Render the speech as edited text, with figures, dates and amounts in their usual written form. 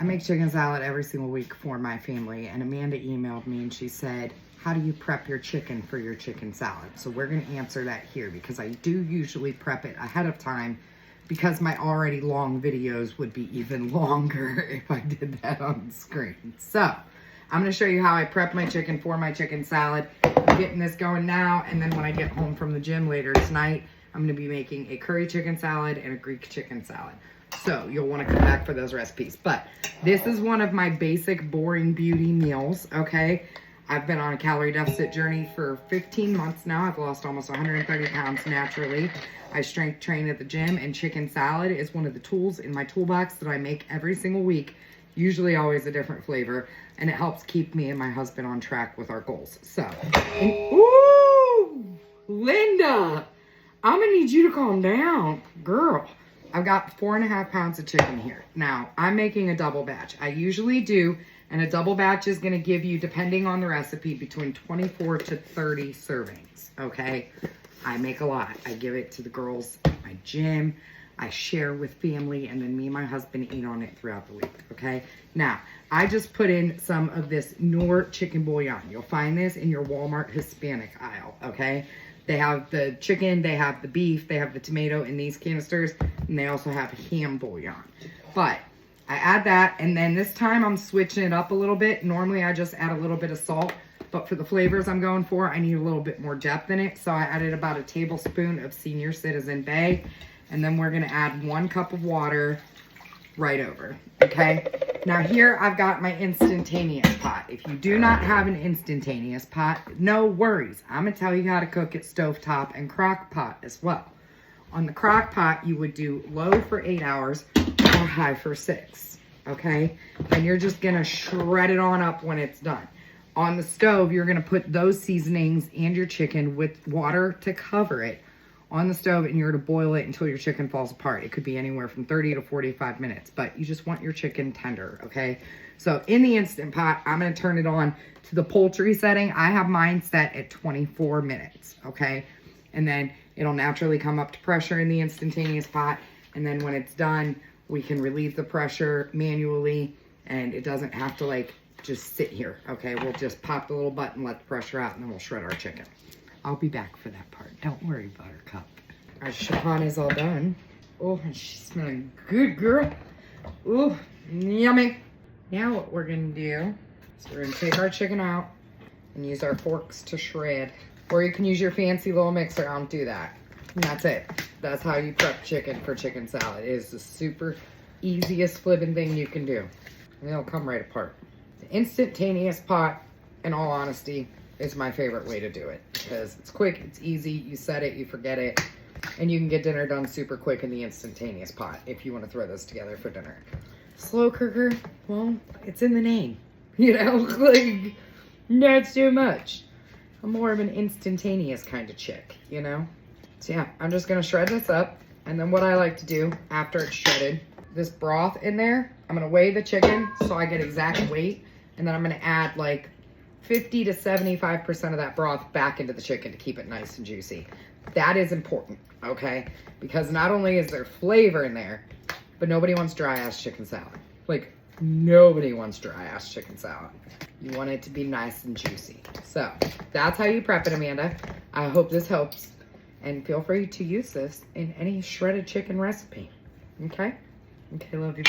I make chicken salad every single week for my family, and Amanda emailed me and she said, how do you prep your chicken for your chicken salad? So we're gonna answer that here because I do usually prep it ahead of time because my already long videos would be even longer if I did that on the screen. So I'm gonna show you how I prep my chicken for my chicken salad. I'm getting this going now, and then when I get home from the gym later tonight, I'm gonna be making a curry chicken salad and a Greek chicken salad. So you'll wanna come back for those recipes. But this is one of my basic boring beauty meals, okay? I've been on a calorie deficit journey for 15 months now. I've lost almost 130 pounds naturally. I strength train at the gym, and chicken salad is one of the tools in my toolbox that I make every single week, usually always a different flavor, and it helps keep me and my husband on track with our goals. So, ooh, Linda, I'm gonna need you to calm down, girl. I've got 4.5 pounds of chicken here. Now, I'm making a double batch. I usually do, and a double batch is gonna give you, depending on the recipe, between 24 to 30 servings, okay? I make a lot. I give it to the girls at my gym. I share with family, and then me and my husband eat on it throughout the week, okay? Now, I just put in some of this Knorr chicken bouillon. You'll find this in your Walmart Hispanic aisle, okay? They have the chicken, they have the beef, they have the tomato in these canisters, and they also have ham bouillon. But I add that, and then this time I'm switching it up a little bit. Normally I just add a little bit of salt, but for the flavors I'm going for, I need a little bit more depth in it. So I added about a tablespoon of Senior Citizen Bay, and then we're gonna add 1 cup of water right over, okay? Now here I've got my instantaneous pot. If you do not have an instantaneous pot, no worries. I'm gonna tell you how to cook it stovetop and crock pot as well. On the crock pot, you would do low for 8 hours or high for 6, okay? And you're just gonna shred it on up when it's done. On the stove, you're gonna put those seasonings and your chicken with water to cover it on the stove, and you're gonna boil it until your chicken falls apart. It could be anywhere from 30 to 45 minutes, but you just want your chicken tender, okay? So in the Instant Pot, I'm gonna turn it on to the poultry setting. I have mine set at 24 minutes, okay? And then it'll naturally come up to pressure in the instantaneous pot, and then when it's done, we can relieve the pressure manually, and it doesn't have to like just sit here, okay? We'll just pop the little button, let the pressure out, and then we'll shred our chicken. I'll be back for that part. Don't worry, Buttercup. Our chapon is all done. Oh, and she's smelling good, girl. Ooh, yummy. Now what we're gonna do is we're gonna take our chicken out and use our forks to shred. Or you can use your fancy little mixer. I don't do that. And that's it. That's how you prep chicken for chicken salad. It is the super easiest flipping thing you can do. And it'll come right apart. The instantaneous pot, in all honesty, is my favorite way to do it because it's quick, it's easy, you set it, you forget it, and you can get dinner done super quick in the instantaneous pot if you want to throw this together for dinner. Slow cooker, well, it's in the name, you know, like, not so much. I'm more of an instantaneous kind of chick, you know? So yeah, I'm just gonna shred this up, and then what I like to do after it's shredded, this broth in there, I'm gonna weigh the chicken so I get exact weight, and then I'm gonna add like 50 to 75% of that broth back into the chicken to keep it nice and juicy. That is important, okay? Because not only is there flavor in there, but nobody wants dry ass chicken salad. Like, nobody wants dry ass chicken salad. You want it to be nice and juicy. So that's how you prep it, Amanda. I hope this helps, and feel free to use this in any shredded chicken recipe. Okay? Okay, love you.